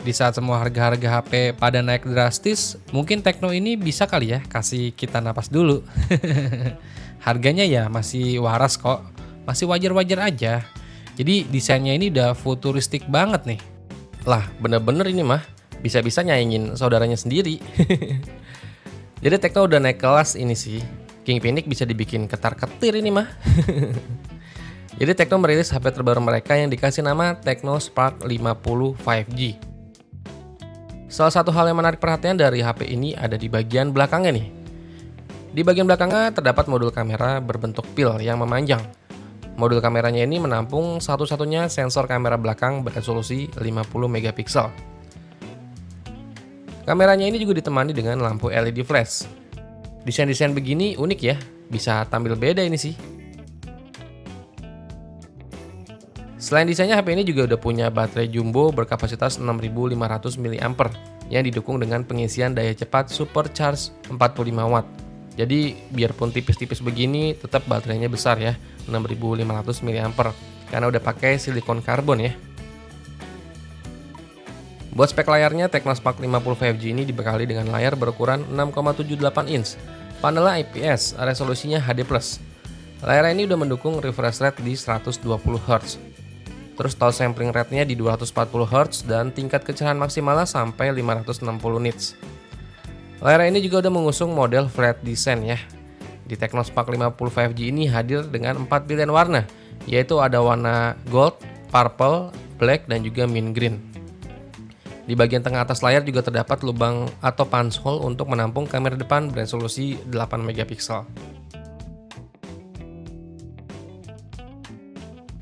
Di saat semua harga-harga HP pada naik drastis, mungkin Tecno ini bisa kali ya kasih kita napas dulu. Harganya ya masih waras kok, masih wajar-wajar aja. Jadi desainnya ini udah futuristik banget nih. Lah, bener-bener ini mah bisa-bisa nyaingin saudaranya sendiri. Jadi Tecno udah naik kelas ini sih. King Phoenix bisa dibikin ketar-ketir ini mah. Jadi Tecno merilis HP terbaru mereka yang dikasih nama Tecno Spark 50 5G. Salah satu hal yang menarik perhatian dari HP ini ada di bagian belakangnya nih. Di bagian belakangnya terdapat modul kamera berbentuk pil yang memanjang. Modul kameranya ini menampung satu-satunya sensor kamera belakang beresolusi 50 megapiksel. Kameranya ini juga ditemani dengan lampu LED flash. Desain-desain begini unik ya, bisa tampil beda ini sih. Selain desainnya, HP ini juga udah punya baterai jumbo berkapasitas 6500 mAh yang didukung dengan pengisian daya cepat supercharge 45 watt. Jadi biarpun tipis-tipis begini tetap baterainya besar ya, 6500 mAh karena udah pakai silikon karbon ya. Buat spek layarnya, Tecno Spark 50 5G ini dibekali dengan layar berukuran 6,78 inch. Panelnya IPS, resolusinya HD+. Layar ini udah mendukung refresh rate di 120 Hz. Terus touch sampling rate-nya di 240 Hz dan tingkat kecerahan maksimalnya sampai 560 nits. Layar ini juga udah mengusung model flat design ya. Di Tecno Spark 50 5G ini hadir dengan 4 pilihan warna, yaitu ada warna gold, purple, black, dan juga mint green. Di bagian tengah atas layar juga terdapat lubang atau punch hole untuk menampung kamera depan beresolusi 8 megapiksel.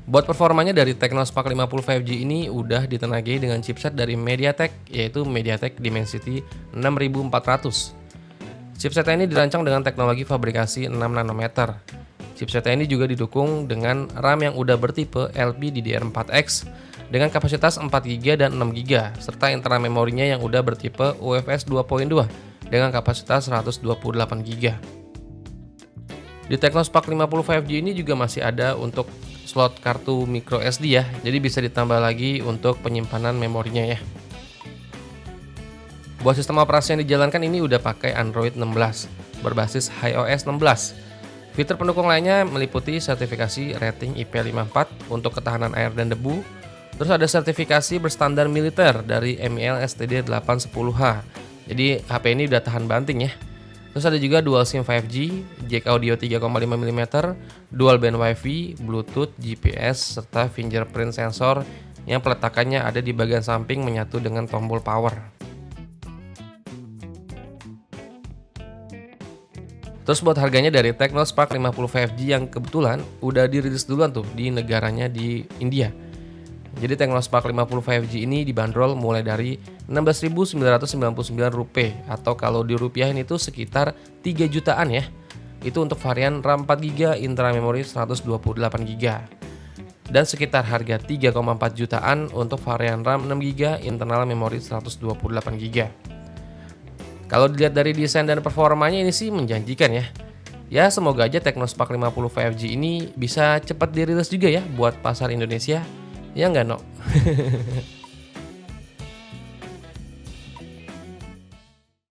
Buat performanya dari Tecno Spark 50 5G ini udah ditenagai dengan chipset dari MediaTek, yaitu MediaTek Dimensity 6400. Chipset ini dirancang dengan teknologi fabrikasi 6 nanometer. Chipset ini juga didukung dengan RAM yang udah bertipe LPDDR4X dengan kapasitas 4GB dan 6GB, serta internal memorinya yang udah bertipe UFS 2.2 dengan kapasitas 128GB. Di Tecno Spark 50 5G ini juga masih ada untuk slot kartu micro SD ya, jadi bisa ditambah lagi untuk penyimpanan memorinya ya. Buat sistem operasi yang dijalankan ini udah pakai Android 16 berbasis iOS 16. Fitur pendukung lainnya meliputi sertifikasi rating IP54 untuk ketahanan air dan debu. Terus ada sertifikasi berstandar militer dari MIL STD 810H. Jadi HP ini udah tahan banting ya. Terus ada juga dual SIM 5G, jack audio 3,5 mm, dual band Wi-Fi, Bluetooth, GPS, serta fingerprint sensor yang peletakannya ada di bagian samping menyatu dengan tombol power. Terus buat harganya dari Tecno Spark 50 5G yang kebetulan udah dirilis duluan tuh di negaranya di India. Jadi Tecno Spark 50 5G ini dibanderol mulai dari Rp16.999 atau kalau dirupiahin itu sekitar 3 jutaan ya. Itu untuk varian RAM 4GB, internal memori 128GB. Dan sekitar harga 3,4 jutaan untuk varian RAM 6GB, internal memori 128GB. Kalau dilihat dari desain dan performanya ini sih menjanjikan ya. Ya semoga aja Tecno Spark 50 5G ini bisa cepat dirilis juga ya buat pasar Indonesia. Ya nggak, No?